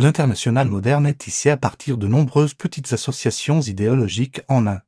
L'internationale moderne est tissée à partir de nombreuses petites associations idéologiques en un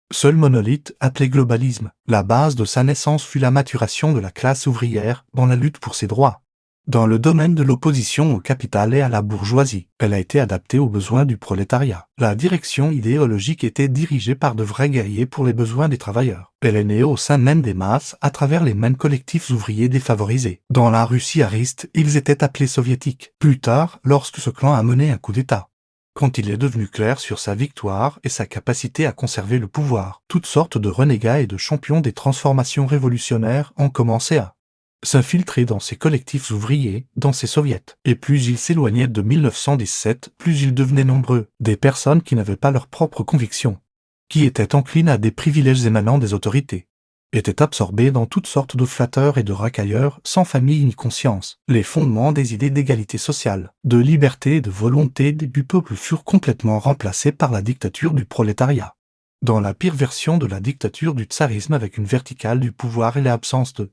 seul monolithe appelé globalisme. La base de sa naissance fut la maturation de la classe ouvrière dans la lutte pour ses droits. Dans le domaine de l'opposition au capital et à la bourgeoisie, elle a été adaptée aux besoins du prolétariat. La direction idéologique était dirigée par de vrais guerriers pour les besoins des travailleurs. Elle est née au sein même des masses à travers les mêmes collectifs ouvriers défavorisés. Dans la Russie tsariste, ils étaient appelés soviétiques. Plus tard, lorsque ce clan a mené un coup d'État. Quand il est devenu clair sur sa victoire et sa capacité à conserver le pouvoir, toutes sortes de renégats et de champions des transformations révolutionnaires ont commencé à s'infiltrer dans ces collectifs ouvriers, dans ces soviets. Et plus ils s'éloignaient de 1917, plus ils devenaient nombreux, des personnes qui n'avaient pas leurs propres convictions, qui étaient enclines à des privilèges émanant des autorités, étaient absorbés dans toutes sortes de flatteurs et de racailleurs, sans famille ni conscience. Les fondements des idées d'égalité sociale, de liberté et de volonté du peuple furent complètement remplacés par la dictature du prolétariat. Dans la pire version de la dictature du tsarisme avec une verticale du pouvoir et l'absence de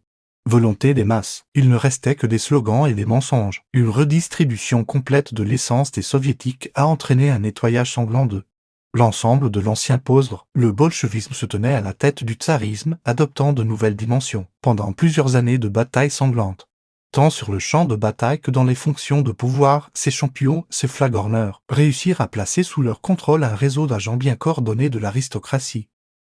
volonté des masses, il ne restait que des slogans et des mensonges. Une redistribution complète de l'essence des soviétiques a entraîné un nettoyage sanglant de l'ensemble de l'ancien pauvre. Le bolchevisme se tenait à la tête du tsarisme, adoptant de nouvelles dimensions, pendant plusieurs années de batailles sanglantes. Tant sur le champ de bataille que dans les fonctions de pouvoir, ces champions, ces flagorneurs, réussirent à placer sous leur contrôle un réseau d'agents bien coordonnés de l'aristocratie.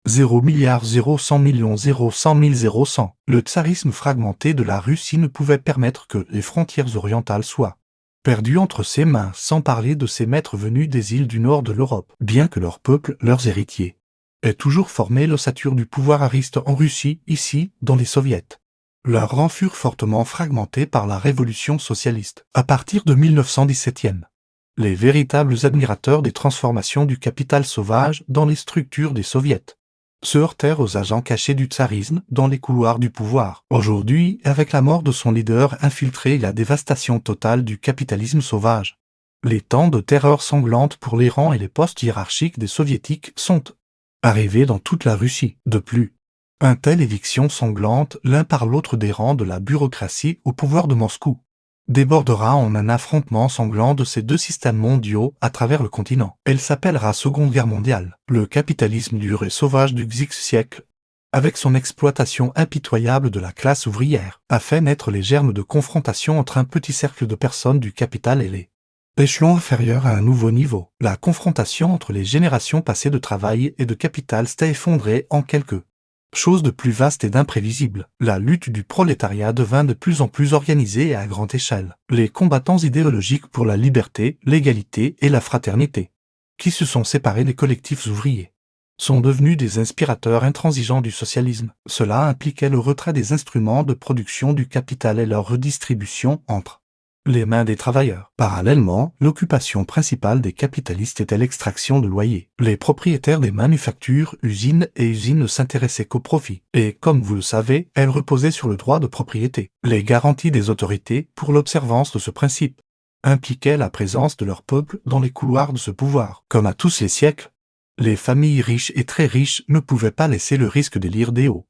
0 milliard 0 100 millions 0 100 000 0 100. Le tsarisme fragmenté de la Russie ne pouvait permettre que les frontières orientales soient perdues entre ses mains, sans parler de ses maîtres venus des îles du nord de l'Europe, bien que leur peuple, leurs héritiers, ait toujours formé l'ossature du pouvoir ariste en Russie, ici, dans les soviets. Leurs rangs furent fortement fragmentés par la révolution socialiste, à partir de 1917. Les véritables admirateurs des transformations du capital sauvage dans les structures des soviets se heurtèrent aux agents cachés du tsarisme dans les couloirs du pouvoir. Aujourd'hui, avec la mort de son leader infiltré et la dévastation totale du capitalisme sauvage, les temps de terreur sanglante pour les rangs et les postes hiérarchiques des soviétiques sont arrivés dans toute la Russie. De plus, une telle éviction sanglante l'un par l'autre des rangs de la bureaucratie au pouvoir de Moscou débordera en un affrontement sanglant de ces deux systèmes mondiaux à travers le continent. Elle s'appellera Seconde Guerre mondiale. Le capitalisme dur et sauvage du XX siècle, avec son exploitation impitoyable de la classe ouvrière, a fait naître les germes de confrontation entre un petit cercle de personnes du capital et les échelons inférieurs à un nouveau niveau. La confrontation entre les générations passées de travail et de capital s'est effondrée en quelques chose de plus vaste et d'imprévisible. La lutte du prolétariat devint de plus en plus organisée et à grande échelle. Les combattants idéologiques pour la liberté, l'égalité et la fraternité, qui se sont séparés des collectifs ouvriers, sont devenus des inspirateurs intransigeants du socialisme. Cela impliquait le retrait des instruments de production du capital et leur redistribution entre les mains des travailleurs. Parallèlement, l'occupation principale des capitalistes était l'extraction de loyers. Les propriétaires des manufactures, usines et usines ne s'intéressaient qu'au profit. Et, comme vous le savez, elles reposaient sur le droit de propriété. Les garanties des autorités, pour l'observance de ce principe, impliquaient la présence de leur peuple dans les couloirs de ce pouvoir. Comme à tous les siècles, les familles riches et très riches ne pouvaient pas laisser le risque d'élire des hauts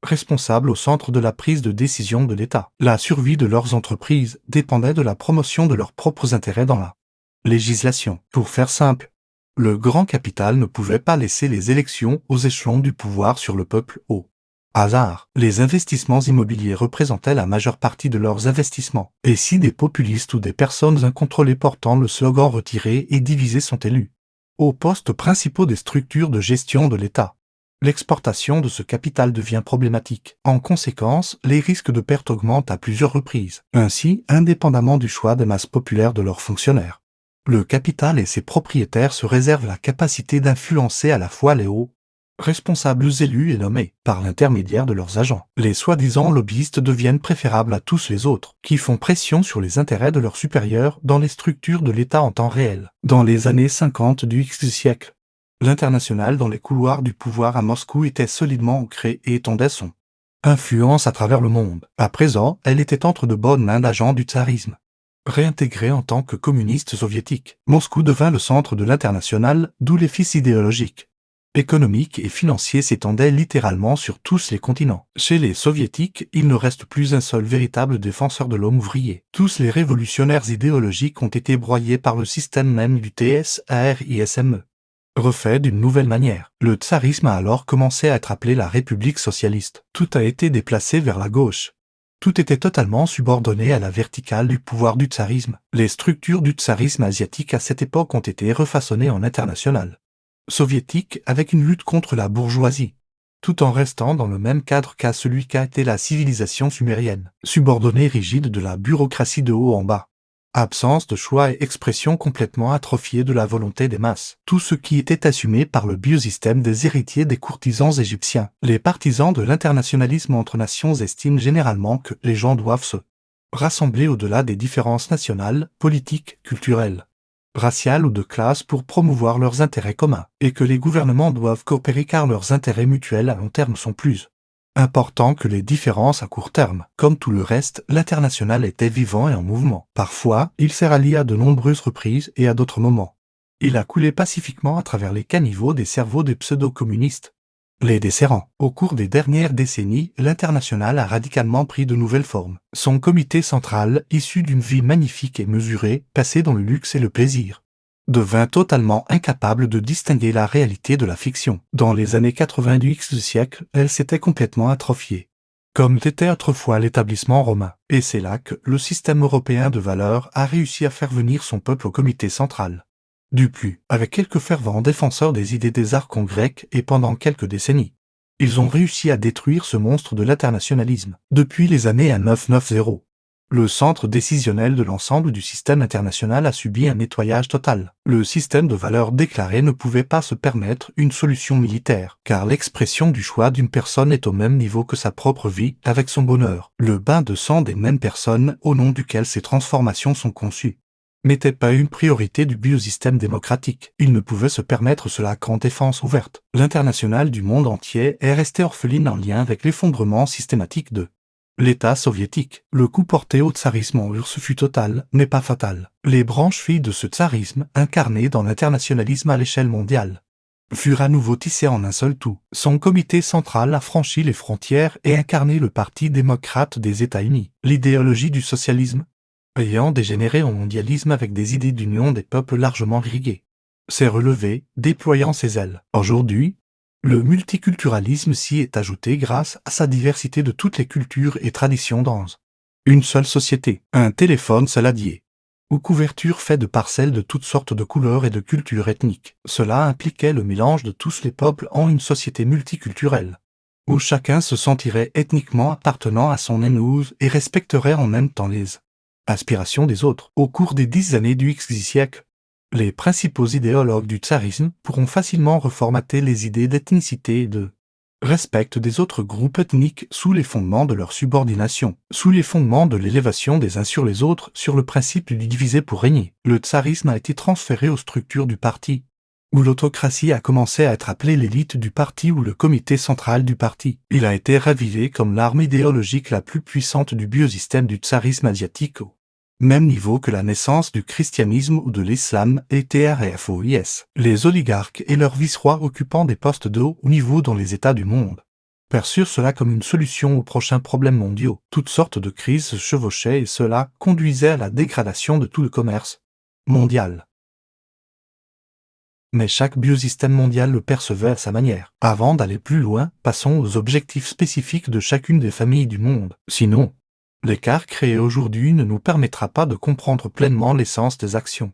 responsables au centre de la prise de décision de l'État. La survie de leurs entreprises dépendait de la promotion de leurs propres intérêts dans la législation. Pour faire simple, le grand capital ne pouvait pas laisser les élections aux échelons du pouvoir sur le peuple au hasard. Les investissements immobiliers représentaient la majeure partie de leurs investissements. Et si des populistes ou des personnes incontrôlées portant le slogan retiré et divisé sont élus aux postes principaux des structures de gestion de l'État, l'exportation de ce capital devient problématique. En conséquence, les risques de perte augmentent à plusieurs reprises. Ainsi, indépendamment du choix des masses populaires de leurs fonctionnaires, le capital et ses propriétaires se réservent la capacité d'influencer à la fois les hauts responsables élus et nommés par l'intermédiaire de leurs agents. Les soi-disant lobbyistes deviennent préférables à tous les autres, qui font pression sur les intérêts de leurs supérieurs dans les structures de l'État en temps réel. Dans les années 50 du X siècle, l'international dans les couloirs du pouvoir à Moscou était solidement ancrée et étendait son influence à travers le monde. À présent, elle était entre de bonnes mains d'agents du tsarisme. Réintégrée en tant que communiste soviétique, Moscou devint le centre de l'international, d'où les fils idéologiques économique et financier s'étendait littéralement sur tous les continents. Chez les soviétiques, il ne reste plus un seul véritable défenseur de l'homme ouvrier. Tous les révolutionnaires idéologiques ont été broyés par le système même du TSARISME. Refait d'une nouvelle manière, le tsarisme a alors commencé à être appelé la République socialiste. Tout a été déplacé vers la gauche. Tout était totalement subordonné à la verticale du pouvoir du tsarisme. Les structures du tsarisme asiatique à cette époque ont été refaçonnées en international soviétique avec une lutte contre la bourgeoisie, tout en restant dans le même cadre qu'à celui qu'a été la civilisation sumérienne, subordonnée rigide de la bureaucratie de haut en bas. Absence de choix et expression complètement atrophiée de la volonté des masses. Tout ce qui était assumé par le biosystème des héritiers des courtisans égyptiens. Les partisans de l'internationalisme entre nations estiment généralement que les gens doivent se rassembler au-delà des différences nationales, politiques, culturelles, raciales ou de classe pour promouvoir leurs intérêts communs, et que les gouvernements doivent coopérer car leurs intérêts mutuels à long terme sont plus importants que les différences à court terme. Comme tout le reste, l'international était vivant et en mouvement. Parfois, il s'est rallié à de nombreuses reprises et à d'autres moments. Il a coulé pacifiquement à travers les caniveaux des cerveaux des pseudo-communistes, les desserrant. Au cours des dernières décennies, l'international a radicalement pris de nouvelles formes. Son comité central, issu d'une vie magnifique et mesurée, passée dans le luxe et le plaisir, devint totalement incapable de distinguer la réalité de la fiction. Dans les années 80 du X siècle, elle s'était complètement atrophiée, comme l'était autrefois l'établissement romain. Et c'est là que le système européen de valeurs a réussi à faire venir son peuple au comité central. Du plus, avec quelques fervents défenseurs des idées des archons grecs et pendant quelques décennies, ils ont réussi à détruire ce monstre de l'internationalisme. Depuis les années 1990, le centre décisionnel de l'ensemble du système international a subi un nettoyage total. Le système de valeurs déclaré ne pouvait pas se permettre une solution militaire, car l'expression du choix d'une personne est au même niveau que sa propre vie, avec son bonheur. Le bain de sang des mêmes personnes au nom duquel ces transformations sont conçues n'était pas une priorité du biosystème démocratique. Il ne pouvait se permettre cela qu'en défense ouverte. L'international du monde entier est resté orpheline en lien avec l'effondrement systématique de l'État soviétique. Le coup porté au tsarisme en URSS fut total, mais pas fatal. Les branches filles de ce tsarisme, incarnées dans l'internationalisme à l'échelle mondiale, furent à nouveau tissées en un seul tout. Son comité central a franchi les frontières et incarné le Parti démocrate des États-Unis. L'idéologie du socialisme, ayant dégénéré en mondialisme avec des idées d'union des peuples largement irriguées, s'est relevé, déployant ses ailes. Aujourd'hui, le multiculturalisme s'y est ajouté grâce à sa diversité de toutes les cultures et traditions dans une seule société. Un téléphone saladier ou couverture fait de parcelles de toutes sortes de couleurs et de cultures ethniques. Cela impliquait le mélange de tous les peuples en une société multiculturelle, où chacun se sentirait ethniquement appartenant à son épouse et respecterait en même temps les aspirations des autres. Au cours des 10 années du X siècle, les principaux idéologues du tsarisme pourront facilement reformater les idées d'ethnicité et de respect des autres groupes ethniques sous les fondements de leur subordination, sous les fondements de l'élévation des uns sur les autres, sur le principe du diviser pour régner. Le tsarisme a été transféré aux structures du parti, où l'autocratie a commencé à être appelée l'élite du parti ou le comité central du parti. Il a été ravivé comme l'arme idéologique la plus puissante du biosystème du tsarisme asiatique, au même niveau que la naissance du christianisme ou de l'islam et TRFOIS. Les oligarques et leurs vice-rois occupant des postes de haut niveau dans les États du monde perçurent cela comme une solution aux prochains problèmes mondiaux. Toutes sortes de crises se chevauchaient et cela conduisait à la dégradation de tout le commerce mondial. Mais chaque biosystème mondial le percevait à sa manière. Avant d'aller plus loin, passons aux objectifs spécifiques de chacune des familles du monde. Sinon, l'écart créé aujourd'hui ne nous permettra pas de comprendre pleinement l'essence des actions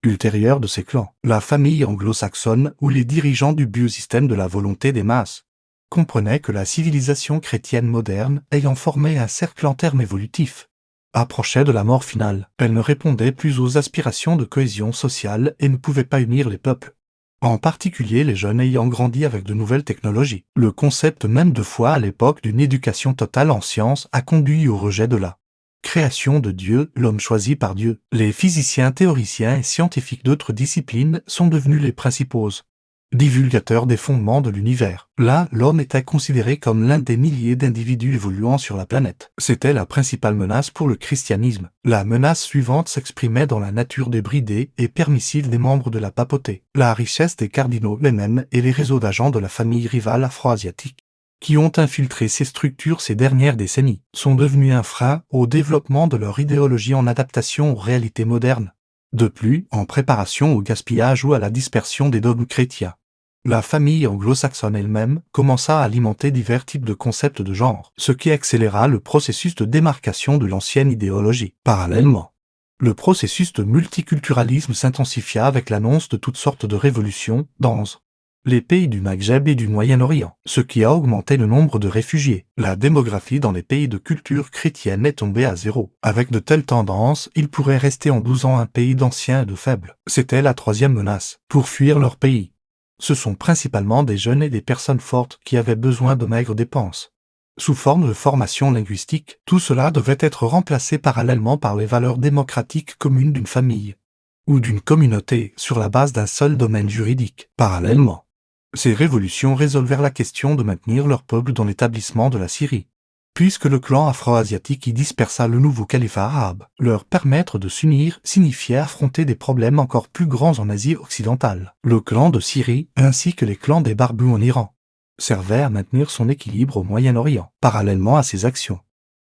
ultérieures de ces clans. La famille anglo-saxonne ou les dirigeants du biosystème de la volonté des masses comprenaient que la civilisation chrétienne moderne, ayant formé un cercle en termes évolutifs, approchait de la mort finale. Elle ne répondait plus aux aspirations de cohésion sociale et ne pouvait pas unir les peuples, en particulier les jeunes ayant grandi avec de nouvelles technologies. Le concept même de foi à l'époque d'une éducation totale en sciences a conduit au rejet de la création de Dieu, l'homme choisi par Dieu. Les physiciens, théoriciens et scientifiques d'autres disciplines sont devenus les principaux divulgateur des fondements de l'univers. Là, l'homme était considéré comme l'un des milliers d'individus évoluant sur la planète. C'était la principale menace pour le christianisme. La menace suivante s'exprimait dans la nature débridée et permissive des membres de la papauté, la richesse des cardinaux eux-mêmes et les réseaux d'agents de la famille rivale afro-asiatique, qui ont infiltré ces structures ces dernières décennies, sont devenus un frein au développement de leur idéologie en adaptation aux réalités modernes. De plus, en préparation au gaspillage ou à la dispersion des dogmes chrétiens. La famille anglo-saxonne elle-même commença à alimenter divers types de concepts de genre, ce qui accéléra le processus de démarcation de l'ancienne idéologie. Parallèlement, le processus de multiculturalisme s'intensifia avec l'annonce de toutes sortes de révolutions dans les pays du Maghreb et du Moyen-Orient, ce qui a augmenté le nombre de réfugiés. La démographie dans les pays de culture chrétienne est tombée à zéro. Avec de telles tendances, il pourrait rester en 12 ans un pays d'anciens et de faibles. C'était la troisième menace, pour fuir leur pays. Ce sont principalement des jeunes et des personnes fortes qui avaient besoin de maigres dépenses. Sous forme de formation linguistique, tout cela devait être remplacé parallèlement par les valeurs démocratiques communes d'une famille ou d'une communauté sur la base d'un seul domaine juridique. Parallèlement, ces révolutions résolvèrent la question de maintenir leur peuple dans l'établissement de la Syrie, puisque le clan afro-asiatique y dispersa le nouveau califat arabe. Leur permettre de s'unir signifiait affronter des problèmes encore plus grands en Asie occidentale. Le clan de Syrie, ainsi que les clans des barbus en Iran, servaient à maintenir son équilibre au Moyen-Orient. Parallèlement à ces actions,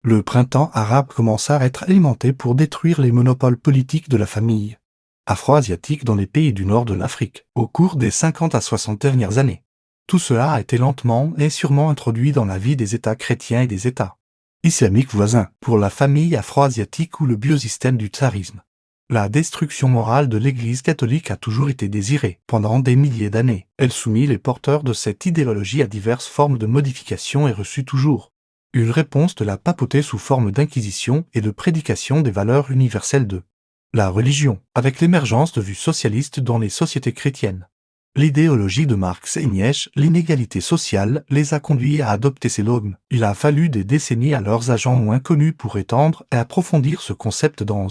le printemps arabe commença à être alimenté pour détruire les monopoles politiques de la famille afro-asiatique dans les pays du nord de l'Afrique, au cours des 50 à 60 dernières années. Tout cela a été lentement et sûrement introduit dans la vie des États chrétiens et des États islamiques voisins, pour la famille afro-asiatique ou le biosystème du tsarisme. La destruction morale de l'Église catholique a toujours été désirée. Pendant des milliers d'années, elle soumit les porteurs de cette idéologie à diverses formes de modification et reçut toujours une réponse de la papauté sous forme d'inquisition et de prédication des valeurs universelles de la religion, avec l'émergence de vues socialistes dans les sociétés chrétiennes. L'idéologie de Marx et Nietzsche, l'inégalité sociale, les a conduits à adopter ces dogmes. Il a fallu des décennies à leurs agents moins connus pour étendre et approfondir ce concept dans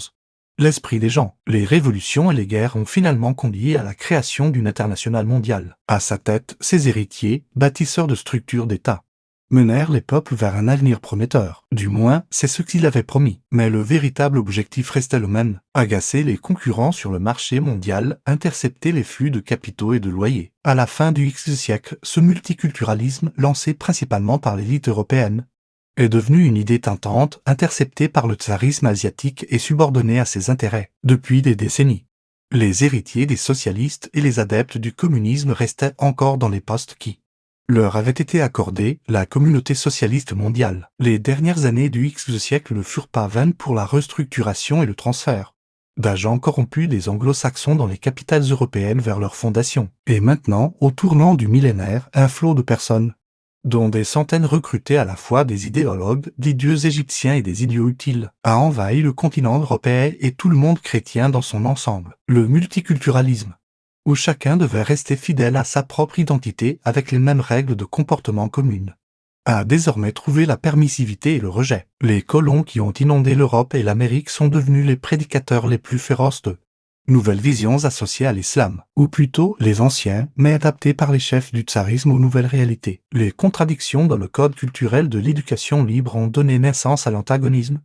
l'esprit des gens. Les révolutions et les guerres ont finalement conduit à la création d'une internationale mondiale. À sa tête, ses héritiers, bâtisseurs de structures d'État, menèrent les peuples vers un avenir prometteur. Du moins, c'est ce qu'il avait promis. Mais le véritable objectif restait le même: agacer les concurrents sur le marché mondial, intercepter les flux de capitaux et de loyers. À la fin du Xe siècle, ce multiculturalisme, lancé principalement par l'élite européenne, est devenu une idée tentante, interceptée par le tsarisme asiatique et subordonnée à ses intérêts. Depuis des décennies, les héritiers des socialistes et les adeptes du communisme restaient encore dans les postes qui leur avait été accordée, la communauté socialiste mondiale. Les dernières années du Xe siècle ne furent pas vaines pour la restructuration et le transfert d'agents corrompus des anglo-saxons dans les capitales européennes vers leur fondation. Et maintenant, au tournant du millénaire, un flot de personnes, dont des centaines recrutaient à la fois des idéologues, des dieux égyptiens et des idiots utiles, a envahi le continent européen et tout le monde chrétien dans son ensemble. Le multiculturalisme, où chacun devait rester fidèle à sa propre identité avec les mêmes règles de comportement communes, a désormais trouvé la permissivité et le rejet. Les colons qui ont inondé l'Europe et l'Amérique sont devenus les prédicateurs les plus féroces de nouvelles visions associées à l'islam, ou plutôt les anciens, mais adaptés par les chefs du tsarisme aux nouvelles réalités. Les contradictions dans le code culturel de l'éducation libre ont donné naissance à l'antagonisme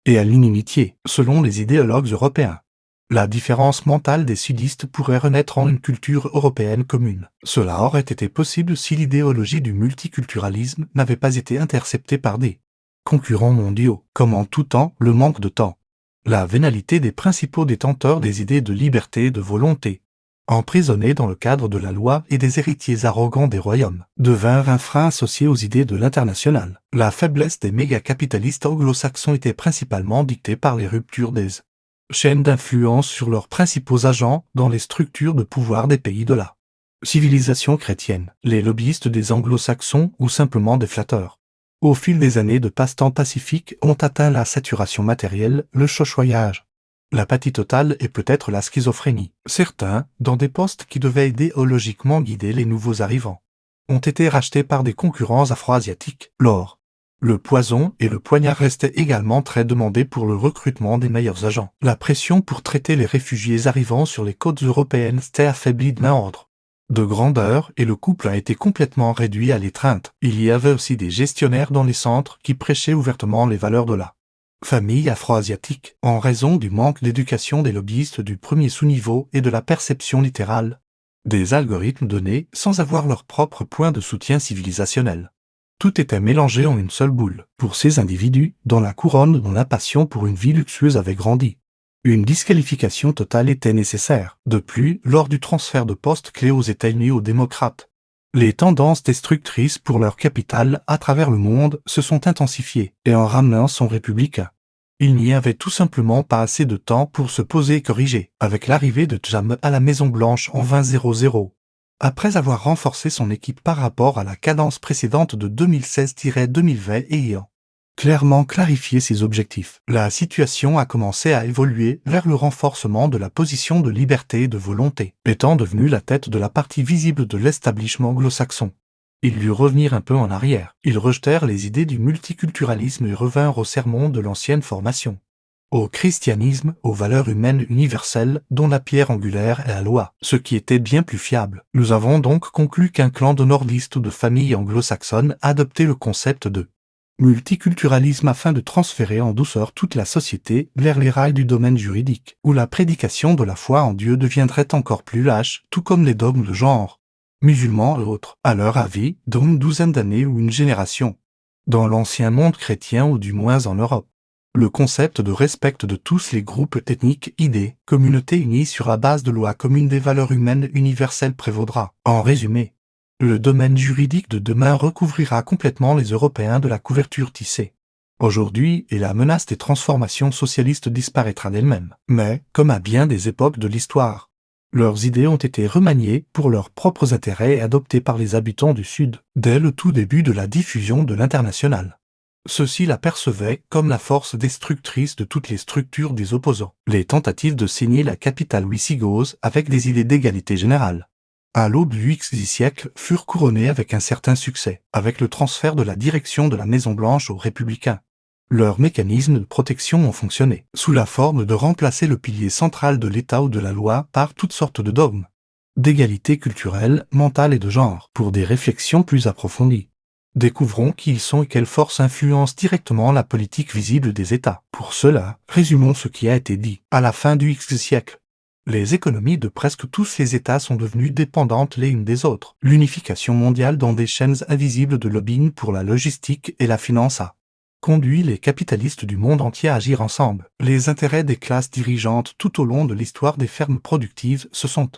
et à l'inimitié, selon les idéologues européens. La différence mentale des sudistes pourrait renaître en une culture européenne commune. Cela aurait été possible si l'idéologie du multiculturalisme n'avait pas été interceptée par des concurrents mondiaux. Comme en tout temps, le manque de temps, la vénalité des principaux détenteurs des idées de liberté et de volonté, emprisonnés dans le cadre de la loi, et des héritiers arrogants des royaumes, devinrent un frein associé aux idées de l'international. La faiblesse des méga-capitalistes anglo-saxons était principalement dictée par les ruptures des chaînes d'influence sur leurs principaux agents dans les structures de pouvoir des pays de la civilisation chrétienne, les lobbyistes des anglo-saxons ou simplement des flatteurs. Au fil des années de passe-temps pacifique ont atteint la saturation matérielle, le chochoyage, l'apathie totale et peut-être la schizophrénie. Certains, dans des postes qui devaient idéologiquement guider les nouveaux arrivants, ont été rachetés par des concurrents afro-asiatiques. L'or, le poison et le poignard restaient également très demandés pour le recrutement des meilleurs agents. La pression pour traiter les réfugiés arrivant sur les côtes européennes s'était affaiblie d'un ordre de grandeur et le couple a été complètement réduit à l'étreinte. Il y avait aussi des gestionnaires dans les centres qui prêchaient ouvertement les valeurs de la famille afro-asiatique, en raison du manque d'éducation des lobbyistes du premier sous-niveau et de la perception littérale des algorithmes donnés sans avoir leur propre point de soutien civilisationnel. Tout était mélangé en une seule boule, pour ces individus, dont la couronne dont la passion pour une vie luxueuse avait grandi. Une disqualification totale était nécessaire. De plus, lors du transfert de postes clés aux États-Unis aux démocrates, les tendances destructrices pour leur capital à travers le monde se sont intensifiées, et en ramenant son républicain. Il n'y avait tout simplement pas assez de temps pour se poser et corriger, avec l'arrivée de Trump à la Maison-Blanche en 2000. Après avoir renforcé son équipe par rapport à la cadence précédente de 2016-2020 et ayant clairement clarifié ses objectifs, la situation a commencé à évoluer vers le renforcement de la position de liberté et de volonté, étant devenu la tête de la partie visible de l'establishment anglo-saxon. Ils durent revenir un peu en arrière. Ils rejetèrent les idées du multiculturalisme et revinrent au sermon de l'ancienne formation, au christianisme, aux valeurs humaines universelles, dont la pierre angulaire est la loi, ce qui était bien plus fiable. Nous avons donc conclu qu'un clan de nordistes ou de famille anglo-saxonne adoptait le concept de multiculturalisme afin de transférer en douceur toute la société vers les rails du domaine juridique, où la prédication de la foi en Dieu deviendrait encore plus lâche, tout comme les dogmes de genre, musulmans et autres, à leur avis, dans une douzaine d'années ou une génération. Dans l'ancien monde chrétien ou du moins en Europe, le concept de respect de tous les groupes ethniques, idées, communautés unies sur la base de lois communes des valeurs humaines universelles prévaudra. En résumé, le domaine juridique de demain recouvrira complètement les Européens de la couverture tissée aujourd'hui et la menace des transformations socialistes disparaîtra d'elle-même. Mais, comme à bien des époques de l'histoire, leurs idées ont été remaniées pour leurs propres intérêts et adoptées par les habitants du Sud, dès le tout début de la diffusion de l'international. Ceux-ci l'apercevaient comme la force destructrice de toutes les structures des opposants. Les tentatives de signer la capitale wisigoth avec des idées d'égalité générale, à l'aube du XIe siècle, furent couronnées avec un certain succès, avec le transfert de la direction de la Maison-Blanche aux Républicains. Leurs mécanismes de protection ont fonctionné, sous la forme de remplacer le pilier central de l'État ou de la loi par toutes sortes de dogmes, d'égalité culturelle, mentale et de genre. Pour des réflexions plus approfondies, découvrons qui ils sont et quelles forces influencent directement la politique visible des États. Pour cela, résumons ce qui a été dit. À la fin du XIe siècle, les économies de presque tous les États sont devenues dépendantes les unes des autres. L'unification mondiale dans des chaînes invisibles de lobbying pour la logistique et la finance a conduit les capitalistes du monde entier à agir ensemble. Les intérêts des classes dirigeantes tout au long de l'histoire des fermes productives se sont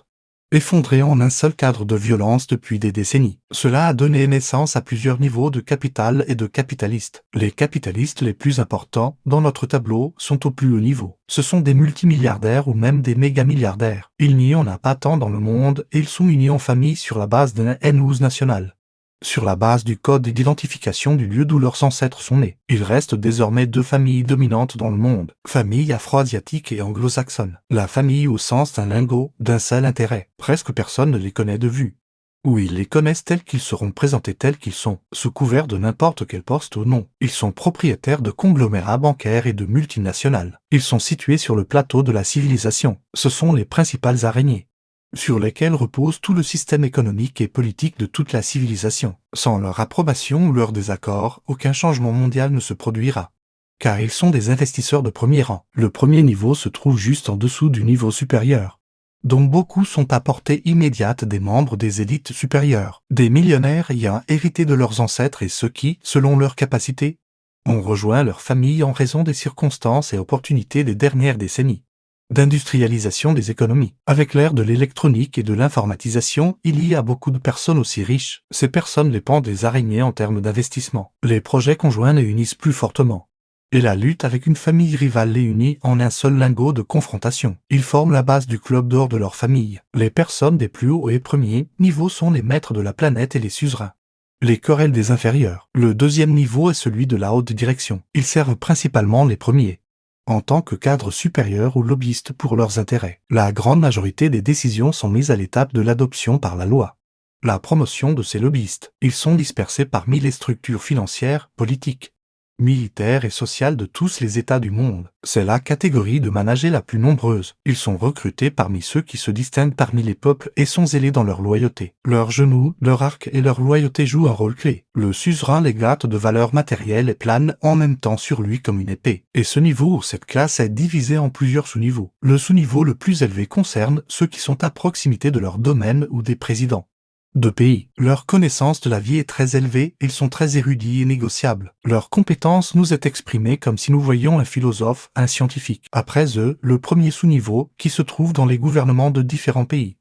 effondrés en un seul cadre de violence depuis des décennies. Cela a donné naissance à plusieurs niveaux de capital et de capitalistes. Les capitalistes les plus importants dans notre tableau sont au plus haut niveau. Ce sont des multimilliardaires ou même des mégamilliardaires. Il n'y en a pas tant dans le monde et ils sont unis en famille sur la base d'un NUS national, sur la base du code d'identification du lieu d'où leurs ancêtres sont nés. Il reste désormais deux familles dominantes dans le monde, famille afro-asiatique et anglo-saxonne. La famille au sens d'un lingot, d'un seul intérêt. Presque personne ne les connaît de vue. Ou ils les connaissent tels qu'ils seront présentés tels qu'ils sont, sous couvert de n'importe quel poste ou nom. Ils sont propriétaires de conglomérats bancaires et de multinationales. Ils sont situés sur le plateau de la civilisation. Ce sont les principales araignées sur lesquels repose tout le système économique et politique de toute la civilisation. Sans leur approbation ou leur désaccord, aucun changement mondial ne se produira. Car ils sont des investisseurs de premier rang. Le premier niveau se trouve juste en dessous du niveau supérieur, dont beaucoup sont à portée immédiate des membres des élites supérieures, des millionnaires ayant hérité de leurs ancêtres et ceux qui, selon leurs capacités, ont rejoint leur famille en raison des circonstances et opportunités des dernières décennies d'industrialisation des économies. Avec l'ère de l'électronique et de l'informatisation, il y a beaucoup de personnes aussi riches. Ces personnes les pendent des araignées en termes d'investissement. Les projets conjoints les unissent plus fortement. Et la lutte avec une famille rivale les unit en un seul lingot de confrontation. Ils forment la base du club d'or de leur famille. Les personnes des plus hauts et premiers niveaux sont les maîtres de la planète et les suzerains. Les querelles des inférieurs. Le deuxième niveau est celui de la haute direction. Ils servent principalement les premiers en tant que cadres supérieurs ou lobbyistes pour leurs intérêts. La grande majorité des décisions sont mises à l'étape de l'adoption par la loi. La promotion de ces lobbyistes. Ils sont dispersés parmi les structures financières, politiques militaire et sociale de tous les États du monde. C'est la catégorie de managers la plus nombreuse. Ils sont recrutés parmi ceux qui se distinguent parmi les peuples et sont zélés dans leur loyauté. Leurs genoux, leur arc et leur loyauté jouent un rôle clé. Le suzerain les gâte de valeurs matérielles et plane en même temps sur lui comme une épée. Et ce niveau ou cette classe est divisé en plusieurs sous-niveaux. Le sous-niveau le plus élevé concerne ceux qui sont à proximité de leur domaine ou des présidents de pays. Leur connaissance de la vie est très élevée, ils sont très érudits et négociables. Leur compétence nous est exprimée comme si nous voyions un philosophe, un scientifique. Après eux, le premier sous-niveau, qui se trouve dans les gouvernements de différents pays.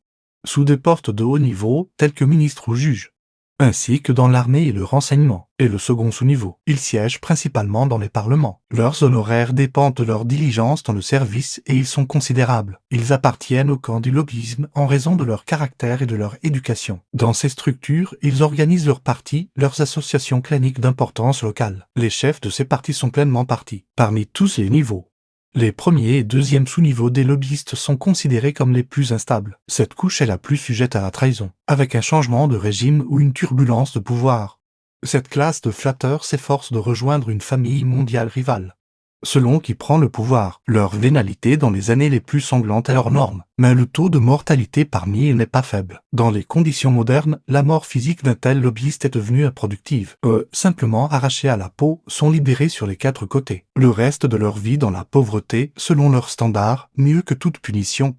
Sous des postes de haut niveau, tels que ministres ou juges. Ainsi que dans l'armée et le renseignement. Et le second sous-niveau. Ils siègent principalement dans les parlements. Leurs honoraires dépendent de leur diligence dans le service et ils sont considérables. Ils appartiennent au camp du lobbyisme en raison de leur caractère et de leur éducation. Dans ces structures, ils organisent leurs partis, leurs associations claniques d'importance locale. Les chefs de ces partis sont pleinement partis. Parmi tous les niveaux. Les premiers et deuxièmes sous-niveaux des lobbyistes sont considérés comme les plus instables. Cette couche est la plus sujette à la trahison, avec un changement de régime ou une turbulence de pouvoir. Cette classe de flatteurs s'efforce de rejoindre une famille mondiale rivale. Selon qui prend le pouvoir, leur vénalité dans les années les plus sanglantes est hors norme, mais le taux de mortalité parmi eux n'est pas faible. Dans les conditions modernes, la mort physique d'un tel lobbyiste est devenue improductive. Eux, simplement arrachés à la peau, sont libérés sur les 4 côtés. Le reste de leur vie dans la pauvreté, selon leurs standards, mieux que toute punition,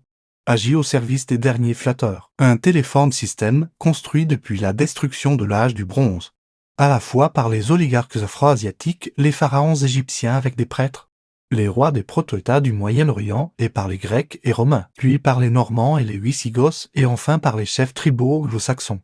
agit au service des derniers flatteurs. Un téléphone système, construit depuis la destruction de l'âge du bronze, à la fois par les oligarques afro-asiatiques, les pharaons égyptiens avec des prêtres, les rois des proto-États du Moyen-Orient et par les Grecs et Romains, puis par les Normands et les Wisigoths et enfin par les chefs tribaux anglo-saxons,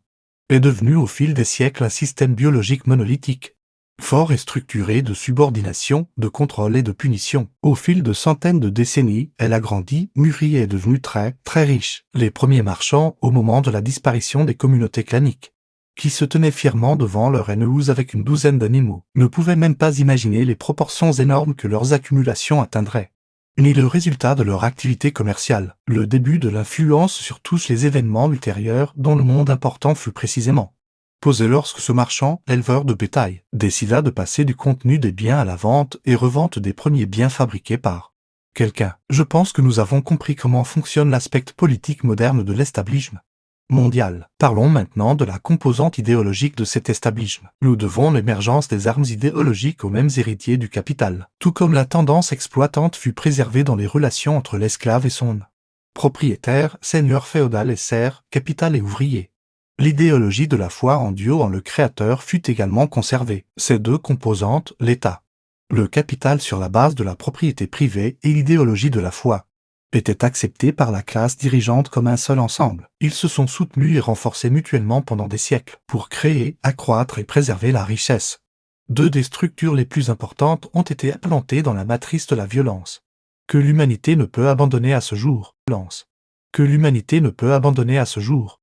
est devenu au fil des siècles un système biologique monolithique, fort et structuré de subordination, de contrôle et de punition. Au fil de centaines de décennies, elle a grandi, mûri et est devenue très, très riche. Les premiers marchands, au moment de la disparition des communautés claniques, qui se tenaient fièrement devant leur N12 avec une douzaine d'animaux, ne pouvaient même pas imaginer les proportions énormes que leurs accumulations atteindraient, ni le résultat de leur activité commerciale, le début de l'influence sur tous les événements ultérieurs dont le monde important fut précisément posé lorsque ce marchand, éleveur de bétail, décida de passer du contenu des biens à la vente et revente des premiers biens fabriqués par quelqu'un. Je pense que nous avons compris comment fonctionne l'aspect politique moderne de l'establishment mondial. Parlons maintenant de la composante idéologique de cet establishment. Nous devons l'émergence des armes idéologiques aux mêmes héritiers du capital, tout comme la tendance exploitante fut préservée dans les relations entre l'esclave et son propriétaire, seigneur féodal et serf, capital et ouvrier. L'idéologie de la foi en Dieu en le Créateur fut également conservée. Ces deux composantes, l'État, le capital sur la base de la propriété privée et l'idéologie de la foi, étaient acceptés par la classe dirigeante comme un seul ensemble. Ils se sont soutenus et renforcés mutuellement pendant des siècles pour créer, accroître et préserver la richesse. Deux des structures les plus importantes ont été implantées dans la matrice de la violence, que l'humanité ne peut abandonner à ce jour. Que l'humanité ne peut abandonner à ce jour.